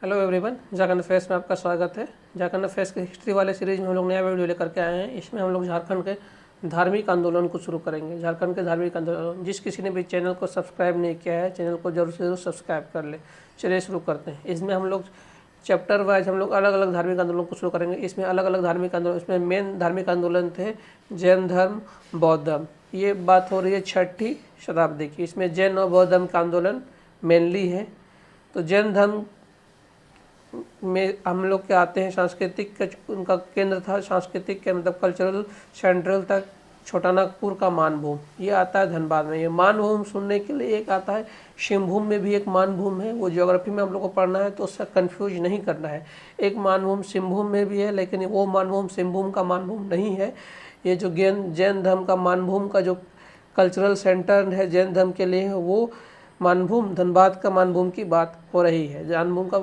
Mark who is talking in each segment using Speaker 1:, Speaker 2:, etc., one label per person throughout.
Speaker 1: Hello everyone, Jharkhand face में आपका स्वागत है। झारखंड फेस के हिस्ट्री वाले सीरीज में हम लोग नया वीडियो लेकर के आए हैं। इसमें हम लोग झारखंड के धार्मिक आंदोलन को शुरू करेंगे। झारखंड के धार्मिक आंदोलन, जिस किसी ने भी चैनल को सब्सक्राइब नहीं किया है, चैनल को जरूर से जरूर सब्सक्राइब कर ले। चलिए शुरू करते हैं। इसमें हम लोग चैप्टर वाइज हम लोग अलग अलग धार्मिक आंदोलन को शुरू करेंगे। इसमें अलग अलग धार्मिक आंदोलन, इसमें मेन धार्मिक आंदोलन थे जैन धर्म, बौद्ध धर्म। ये बात हो रही है 6ठी शताब्दी की। इसमें जैन और बौद्ध धर्म का आंदोलन मेनली है। तो जैन धर्म में हम लोग के आते हैं, सांस्कृतिक उनका केंद्र था, सांस्कृतिक के मतलब कल्चरल सेंट्रल तक छोटा नागपुर का मानभूम, ये आता है धनबाद में। ये मानभूम सुनने के लिए एक आता है, शिवभूम में भी एक मानभूम है। वो ज्योग्राफी में हम लोग को पढ़ना है तो उससे कंफ्यूज नहीं करना है। एक मानभूम सिंहभूम में भी है, लेकिन वो मानभूम सिंहभूम का मानभूम नहीं है। ये जो जैन धर्म का मानभूम का जो कल्चरल सेंटर है जैन धर्म के लिए, वो मानभूम धनबाद का मानभूम की बात हो रही है। मानभूम का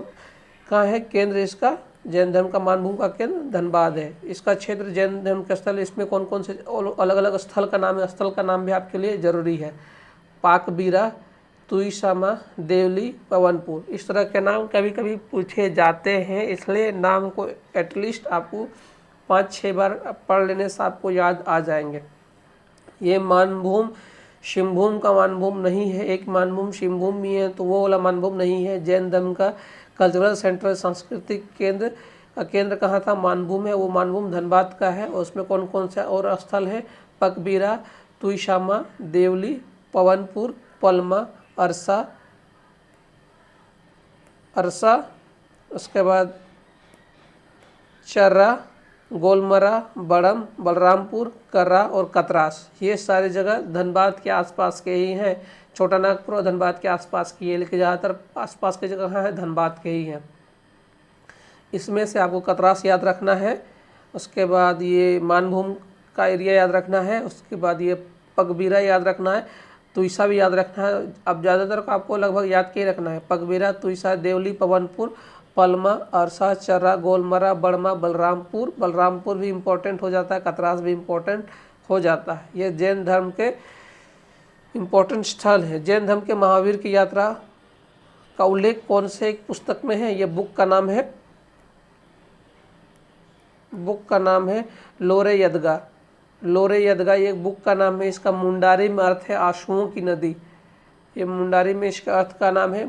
Speaker 1: कहाँ है केंद्र इसका? जैन धर्म का मानभूम का केंद्र धनबाद है। इसका क्षेत्र जैन धर्म का स्थल, इसमें कौन कौन से अलग अलग स्थल का नाम है। स्थल का नाम भी आपके लिए जरूरी है। पाकबीरा, तुईसामा, देवली, पवनपुर, इस तरह के नाम कभी कभी पूछे जाते हैं, इसलिए नाम को एटलीस्ट आपको 5-6 बार पढ़ लेने से आपको याद आ जाएंगे। ये मानभूम शिवभूम का मानभूम नहीं है। एक मानभूम शिवभूम भी है, तो वो वाला मानभूम नहीं है। जैन धर्म का कल्चरल सेंटर, सांस्कृतिक केंद्र का केंद्र कहाँ था? मानभूम है। वो मानभूम धनबाद का है। और उसमें कौन कौन से और स्थल है? पकबीरा, तुईसामा, देवली, पवनपुर, पलमा, अरसा, उसके बाद चर्रा, गोलमरा, बड़म, बलरामपुर, कर्रा और कतरास। ये सारी जगह धनबाद के आसपास के ही हैं। छोटा नागपुर और धनबाद के आसपास की है, लेकिन ज़्यादातर आसपास की जगह है धनबाद के ही हैं। इसमें से आपको कतरास याद रखना है, उसके बाद ये मानभूम का एरिया याद रखना है, उसके बाद ये पगबीरा याद रखना है, तुईसा भी याद रखना है। अब ज़्यादातर को आपको लगभग याद के ही रखना है। पगबीरा, तुईसा, देवली, पवनपुर, पलमा, अरसा, चर्रा, गोलमरा, बड़मा, बलरामपुर भी इम्पोर्टेंट हो जाता है, कतरास भी इम्पोर्टेंट हो जाता है। ये जैन धर्म के इम्पोर्टेंट स्थल है। जैन धर्म के महावीर की यात्रा का उल्लेख कौन से एक पुस्तक में है? ये बुक का नाम है लोरे यदगा। लोरे यदगा ये बुक का नाम है। इसका मुंडारी में अर्थ है आंसुओं की नदी। ये मुंडारी में इसका अर्थ का नाम है।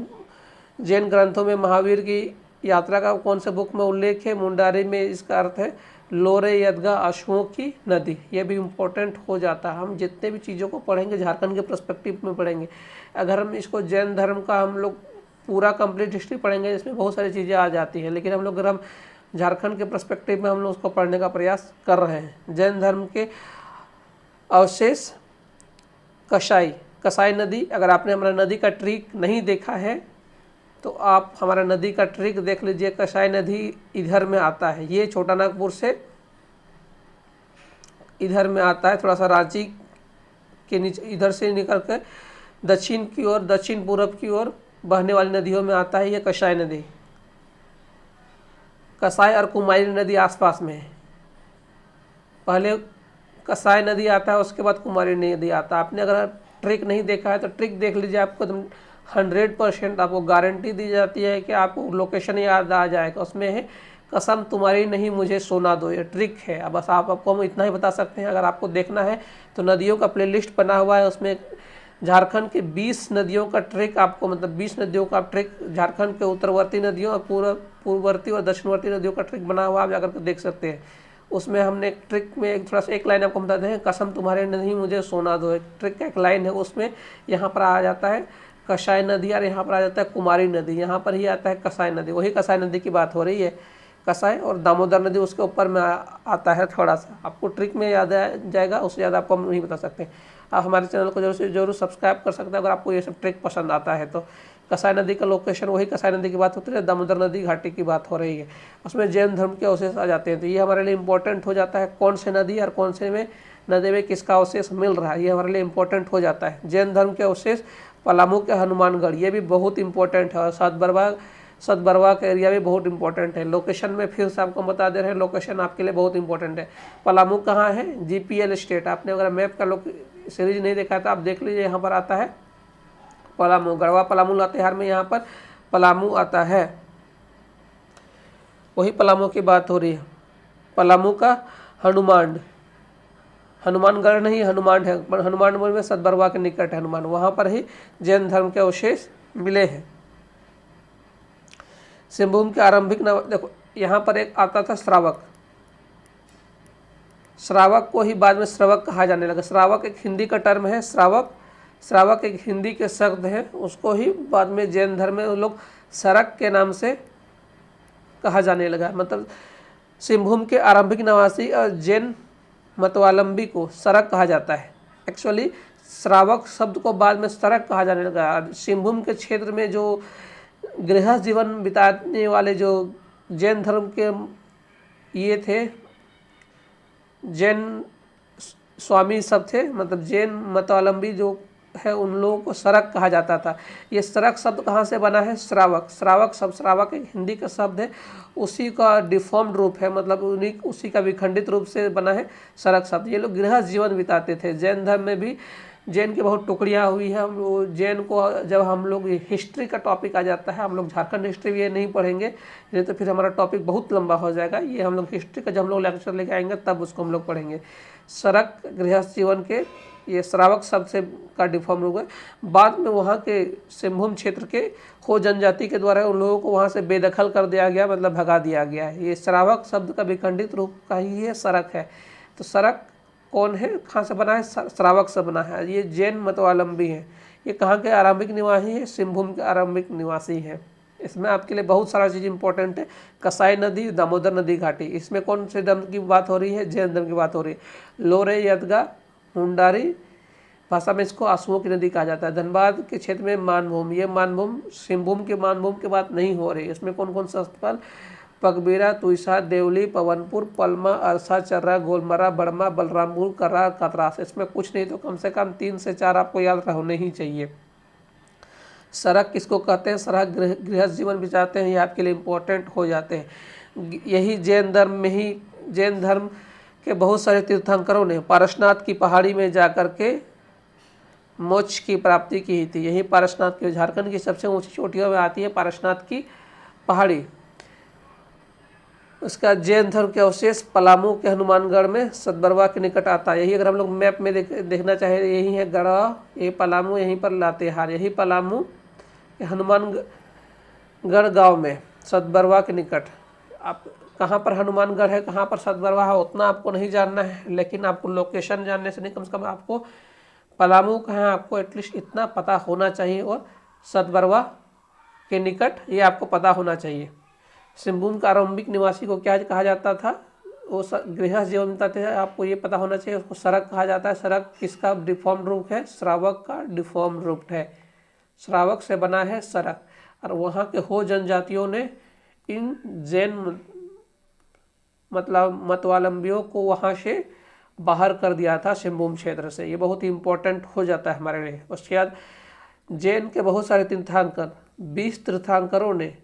Speaker 1: जैन ग्रंथों में महावीर की यात्रा का कौन से बुक में उल्लेख है? मुंडारी में इसका अर्थ है लोरे यदगा, आंसुओं की नदी। ये भी इम्पोर्टेंट हो जाता है। हम जितने भी चीज़ों को पढ़ेंगे झारखंड के पर्सपेक्टिव में पढ़ेंगे। अगर हम इसको जैन धर्म का हम लोग पूरा कंप्लीट हिस्ट्री पढ़ेंगे, इसमें बहुत सारी चीज़ें आ जाती हैं, लेकिन हम लोग अगर हम झारखंड के पर्सपेक्टिव में हम लोग उसको पढ़ने का प्रयास कर रहे हैं। जैन धर्म के अवशेष, कसाई नदी। अगर आपने हमारा नदी का ट्रिक नहीं देखा है तो आप हमारा नदी का ट्रिक देख लीजिए। कसाई नदी इधर में आता है, ये छोटा नागपुर से इधर में आता है, थोड़ा सा रांची के नीचे इधर से निकल कर दक्षिण की ओर, दक्षिण पूर्व की ओर बहने वाली नदियों में आता है। ये कसाई नदी, कसाई और कुमारी नदी आसपास में है। पहले कसाई नदी आता है, उसके बाद कुमारी नदी आता है। आपने अगर ट्रिक नहीं देखा है तो ट्रिक देख लीजिए, आपको 100% आपको गारंटी दी जाती है कि आपको लोकेशन याद आ जाएगा। उसमें है कसम तुम्हारी नहीं मुझे सोना दो, ये ट्रिक है। अब बस आपको हम इतना ही बता सकते हैं। अगर आपको देखना है तो नदियों का प्लेलिस्ट बना हुआ है, उसमें झारखंड के 20 नदियों का ट्रिक आपको, मतलब 20 नदियों का ट्रिक, झारखंड के उत्तरवर्ती नदियों और पूर्ववर्ती और दक्षिणवर्ती नदियों का ट्रिक बना हुआ, आप जाकर के देख सकते हैं। उसमें हमने एक ट्रिक में थोड़ा सा एक लाइन आपको बताते हैं, कसम तुम्हारे नहीं मुझे सोना दो। एक ट्रिक का एक लाइन है, उसमें यहाँ पर आ जाता है कसाई नदी और यहाँ पर आ जाता है कुमारी नदी। यहाँ पर ही आता है कसाई नदी, वही कसाई नदी की बात हो रही है। कसाई और दामोदर नदी उसके ऊपर में आता है। थोड़ा सा आपको ट्रिक में याद आ जाएगा, उससे ज़्यादा आपको हम नहीं बता सकते। आप हमारे चैनल को जरूर सब्सक्राइब कर सकते हैं अगर आपको ये सब ट्रिक पसंद आता है तो। कसाई नदी का लोकेशन, वही कसाई नदी की बात होती है, दामोदर नदी घाटी की बात हो रही है। उसमें जैन धर्म के अवशेष आ जाते हैं, तो ये हमारे लिए इंपॉर्टेंट हो जाता है। कौन से नदी और कौन से में नदी में किसका अवशेष मिल रहा है, ये हमारे लिए इंपॉर्टेंट हो जाता है। जैन धर्म के अवशेष पलामू के हनुमानगढ़, ये भी बहुत इंपॉर्टेंट है। और सतबरवा का एरिया भी बहुत इंपॉर्टेंट है। लोकेशन में फिर से आपको बता दे रहे हैं, लोकेशन आपके लिए बहुत इंपॉर्टेंट है। पलामू कहाँ है? GPL state. आपने अगर मैप का सीरीज नहीं देखा तो आप देख लीजिए, यहाँ पर आता है पलामू, गढ़वा पलामू लातेहार में यहाँ पर पलामू आता है। वही पलामू की बात हो रही है। पलामू का हनुमान, हनुमानगढ़ नहीं हनुमान है, हनुमान में सतबरवा के निकट है हनुमान, वहाँ पर ही जैन धर्म के अवशेष मिले हैं। सिंहभूम के आरंभिक नाम देखो, यहाँ पर एक आता था श्रावक, श्रावक को ही बाद में श्रवक कहा जाने लगा। श्रावक एक हिंदी का टर्म है, श्रावक, श्रावक एक हिंदी के शब्द है, उसको ही बाद में जैन धर्म में लोग सरक के नाम से कहा जाने लगा। मतलब सिंहभूम के आरंभिक निवासी और जैन मतवालंबी को सरक कहा जाता है। एक्चुअली श्रावक शब्द को बाद में सरक कहा जाने लगा। सिंहभूम के क्षेत्र में जो गृहस्थ जीवन बिताने वाले जो जैन धर्म के ये थे, जैन स्वामी सब थे, मतलब जैन मतवालंबी जो है उन लोगों को सरक कहा जाता था। ये सरक शब्द कहाँ से बना है? श्रावक, श्रावक शब्द, श्रावक एक हिंदी का शब्द है, उसी का डिफॉर्म्ड रूप है, मतलब उसी का विखंडित रूप से बना है सरक शब्द। ये लोग गृहस्थ जीवन बिताते थे। जैन धर्म में भी जैन की बहुत टुकड़ियाँ हुई है। हम लोग जैन को जब हम लोग हिस्ट्री का टॉपिक आ जाता है, हम लोग झारखंड हिस्ट्री भी ये नहीं पढ़ेंगे, नहीं तो फिर हमारा टॉपिक बहुत लंबा हो जाएगा। ये हम लोग हिस्ट्री का जब हम लोग लेक्चर लेके आएंगे तब उसको हम लोग पढ़ेंगे। सरक गृहस्थ जीवन के ये श्रावक शब्द से का डिफॉर्म हो गए। बाद में वहाँ के सिंहभूम क्षेत्र के हो जनजाति के द्वारा उन लोगों को वहाँ से बेदखल कर दिया गया, मतलब भगा दिया गया है। ये श्रावक शब्द का विखंडित रूप का ही ये सरक है। तो सरक कौन है, कहाँ से बना है? श्रावक से बना है। ये जैन मतवालंबी है। ये कहाँ के आरंभिक निवासी है? सिंहभूम के आरंभिक निवासी है। इसमें आपके लिए बहुत सारा चीज़ इंपॉर्टेंट है। कसाई नदी, दामोदर नदी घाटी, इसमें कौन से धर्म की बात हो रही है? जैन धर्म की बात हो रही है। लोरे, यदगा, मुंडारी भाषा में इसको आंसुओं की नदी कहा जाता है। धनबाद के क्षेत्र में मानभूम, ये मानभूम सिंहभूम के मानभूम की बात नहीं हो रही। इसमें कौन कौन सा स्थल? पगबीरा, तुइसा, देवली, पवनपुर, पलमा, अरसा, चर्रा, गोलमरा, बड़मा, बलरामपुर, कर्रा, कतरास। इसमें कुछ नहीं तो कम से कम 3 से 4 आपको याद होने ही चाहिए। सरक किसको कहते हैं? सरक गृहस्थ जीवन बिताते हैं, ये आपके लिए इम्पोर्टेंट हो जाते हैं। यही जैन धर्म में ही जैन धर्म के बहुत सारे तीर्थंकरों ने पारसनाथ की पहाड़ी में जाकर के मोक्ष की प्राप्ति की थी। यही पारसनाथ के झारखंड की सबसे ऊंची चोटियों में आती है पारसनाथ की पहाड़ी। उसका जैन धर्म के अवशेष पलामू के हनुमानगढ़ में सतबरवा के निकट आता है। यही अगर हम लोग मैप में देखना चाहें, यही है गढ़ा, ये पलामू, यहीं पर लातेहार, यही पलामू हनुमानगढ़ गांव में सतबरवा के निकट। आप कहाँ पर हनुमानगढ़ है, कहाँ पर सतबरवा है, उतना आपको नहीं जानना है, लेकिन आपको लोकेशन जानने से नहीं, कम से कम आपको पलामू कहाँ है आपको एटलीस्ट इतना पता होना चाहिए, और सतबरवा के निकट ये आपको पता होना चाहिए। सिंहभूम का आरंभिक निवासी को क्या कहा जाता था? वो गृहस्थ जीवन बिताते हैं, आपको ये पता होना चाहिए। उसको सरक कहा जाता है। सरक किसका डिफॉर्म रूप है? श्रावक का डिफॉर्म रूप है। श्रावक से बना है सरक। और वहाँ के हो जनजातियों ने इन जैन मतलब मतवालंबियों को वहाँ से बाहर कर दिया था सिंहभूम क्षेत्र से। ये बहुत ही इम्पोर्टेंट हो जाता है हमारे लिए। उसके बाद जैन के बहुत सारे तीर्थंकर, 20 तीर्थंकरों ने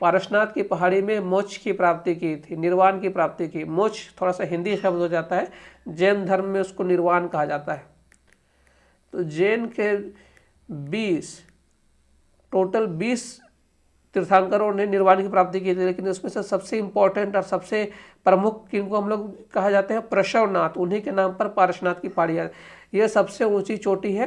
Speaker 1: पारसनाथ की पहाड़ी में मोक्ष की प्राप्ति की थी, निर्वाण की प्राप्ति की। मोक्ष थोड़ा सा हिंदी शब्द हो जाता है, जैन धर्म में उसको निर्वाण कहा जाता है। तो जैन के 20 टोटल 20 तीर्थंकरों ने निर्वाण की प्राप्ति की थी, लेकिन उसमें से सबसे इम्पोर्टेंट और सबसे प्रमुख किनको हम लोग कहा जाते हैं? प्रशवनाथ। उन्हीं के नाम पर पारसनाथ की पहाड़ी है। ये सबसे ऊंची चोटी है,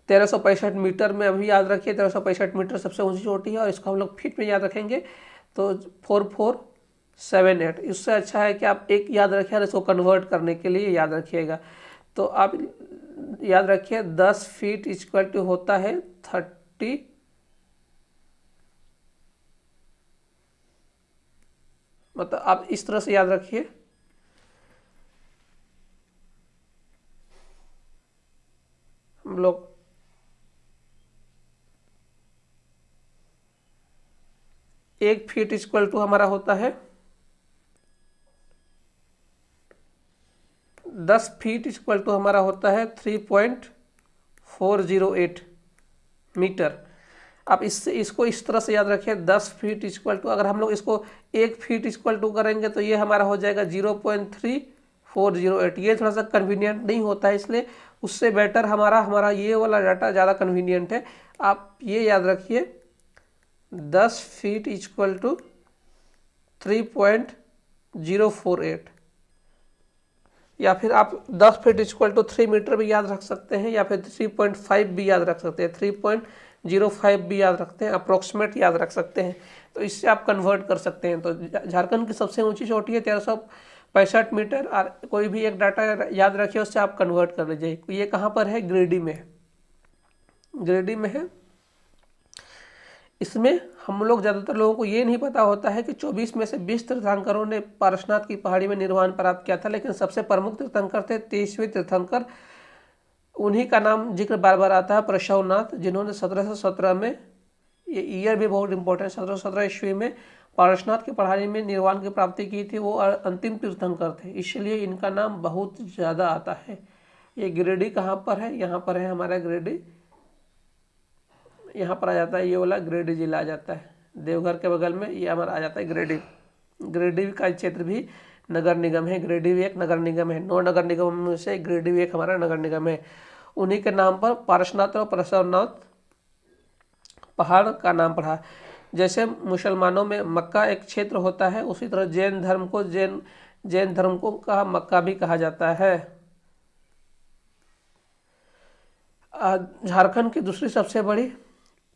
Speaker 1: 1365 मीटर में। अभी याद रखिए 1365 मीटर सबसे ऊंची चोटी है, और इसको हम लोग फीट में याद रखेंगे तो 4478। इससे अच्छा है कि आप एक याद रखिए और इसको कन्वर्ट करने के लिए याद रखिएगा। तो आप याद रखिए 10 फीट इक्वल टू होता है 30, मतलब आप इस तरह से याद रखिए। हम लोग 1 फीट इक्वल टू हमारा होता है 10 फीट इक्वल टू हमारा होता है 3.408 मीटर। आप इसको इस तरह से याद रखिए 10 फीट इक्वल टू, अगर हम लोग इसको 1 फीट इक्वल टू करेंगे तो ये हमारा हो जाएगा 0.3408। ये थोड़ा सा कन्वीनियंट नहीं होता है, इसलिए उससे बेटर हमारा ये वाला डाटा ज़्यादा कन्वीनियंट है। आप ये याद रखिए 10 फीट इक्वल टू 3.048, या फिर आप 10 फीट इक्वल टू 3 मीटर भी याद रख सकते हैं, या फिर 3.5 भी याद रख सकते हैं, 3.05 भी याद रखते हैं, अप्रोक्सीमेट याद रख सकते हैं। तो इससे आप कन्वर्ट कर सकते हैं। तो झारखंड की सबसे ऊंची चोटी है 1365 मीटर, और कोई भी एक डाटा याद रखिए, उससे आप कन्वर्ट कर लीजिए। ये कहाँ पर है? गिरिडीह में है, गिरिडीह में है। इसमें हम लोग ज़्यादातर लोगों को ये नहीं पता होता है कि 24 में से 20 तीर्थंकरों ने पारसनाथ की पहाड़ी में निर्वाण प्राप्त किया था, लेकिन सबसे प्रमुख तीर्थंकर थे 23वें तीर्थंकर। उन्हीं का नाम जिक्र बार बार आता है, प्रशवनाथ, जिन्होंने 1717 में, ये ईयर भी बहुत इंपॉर्टेंट, 1717 ईस्वी में पारसनाथ की पहाड़ी में निर्वाण की प्राप्ति की थी। वो अंतिम तीर्थंकर थे, इसलिए इनका नाम बहुत ज़्यादा आता है। ये गिरिडीह कहाँ पर है? यहाँ पर है हमारा गिरिडीह, यहाँ पर आ जाता है, ये वाला गिरिडीह जिला आ जाता है, देवघर के बगल में ये हमारा आ जाता है गिरिडीह। गिरिडीह का क्षेत्र भी नगर निगम है, गिरिडीह भी एक नगर निगम है, 9 नगर निगम में से गिरिडीह भी एक हमारा नगर निगम है। उन्हीं के नाम पर पारसनाथ और प्रशवनाथ पहाड़ का नाम पड़ा। जैसे मुसलमानों में मक्का एक क्षेत्र होता है, उसी तरह जैन धर्म को का मक्का भी कहा जाता है। झारखंड की दूसरी सबसे बड़ी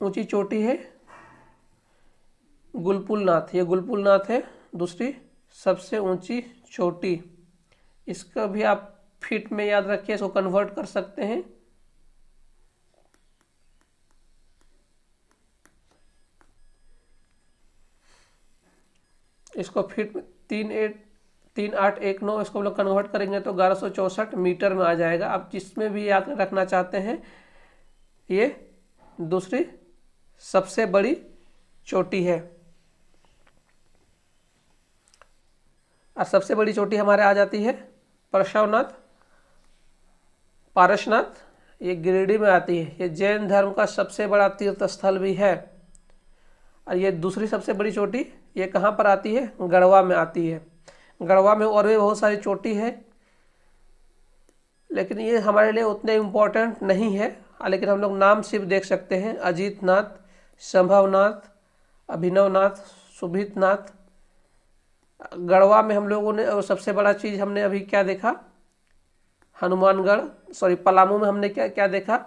Speaker 1: ऊंची चोटी है गुलपुलनाथ। ये गुलपुलनाथ है दूसरी सबसे ऊंची चोटी। इसका भी आप फीट में याद रखिए, इसको कन्वर्ट कर सकते हैं। इसको फीट में 3819, इसको हम लोग कन्वर्ट करेंगे तो 1164 मीटर में आ जाएगा। आप जिसमें भी याद रखना चाहते हैं, ये दूसरी सबसे बड़ी चोटी है। और सबसे बड़ी चोटी हमारे आ जाती है प्रशवनाथ, पारसनाथ, ये गिरिडीह में आती है। ये जैन धर्म का सबसे बड़ा तीर्थ स्थल भी है। और ये दूसरी सबसे बड़ी चोटी ये कहाँ पर आती है? गढ़वा में आती है। गढ़वा में और भी बहुत सारी चोटी है, लेकिन ये हमारे लिए उतने इम्पोर्टेंट नहीं है, लेकिन हम लोग नाम सिर्फ देख सकते हैं। अजीतनाथ, संभवनाथ, अभिनवनाथ, सुभितनाथ। गढ़वा में हम लोगों ने सबसे बड़ा चीज़ हमने अभी क्या देखा? हनुमानगढ़, सॉरी पलामू में हमने क्या क्या देखा?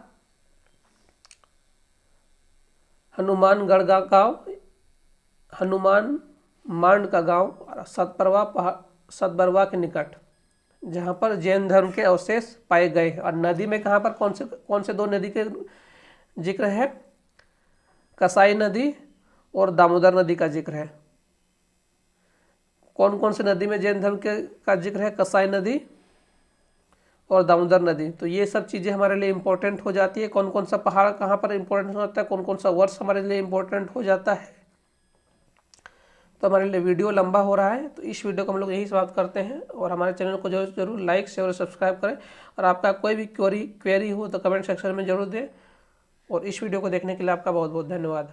Speaker 1: हनुमानगढ़ का गाँव, हनुमान मांड का गांव, सतबरवा के निकट, जहां पर जैन धर्म के अवशेष पाए गए। और नदी में कहां पर कौन से 2 नदी के जिक्र है? कसाई नदी और दामोदर नदी का जिक्र है। कौन कौन से नदी में जैन धर्म का जिक्र है? कसाई नदी और दामोदर नदी। तो ये सब चीज़ें हमारे लिए इम्पोर्टेंट हो जाती है। कौन कौन सा पहाड़ कहाँ पर इम्पोर्टेंट हो जाता है, कौन कौन सा वर्ष हमारे लिए इम्पोर्टेंट हो जाता है। तो हमारे लिए वीडियो लंबा हो रहा है, तो इस वीडियो को हम लोग यही समाप्त करते हैं। और हमारे चैनल को जरूर लाइक, शेयर और सब्सक्राइब करें। और आपका कोई भी क्वेरी हो तो कमेंट सेक्शन में जरूर दें। और इस वीडियो को देखने के लिए आपका बहुत बहुत धन्यवाद।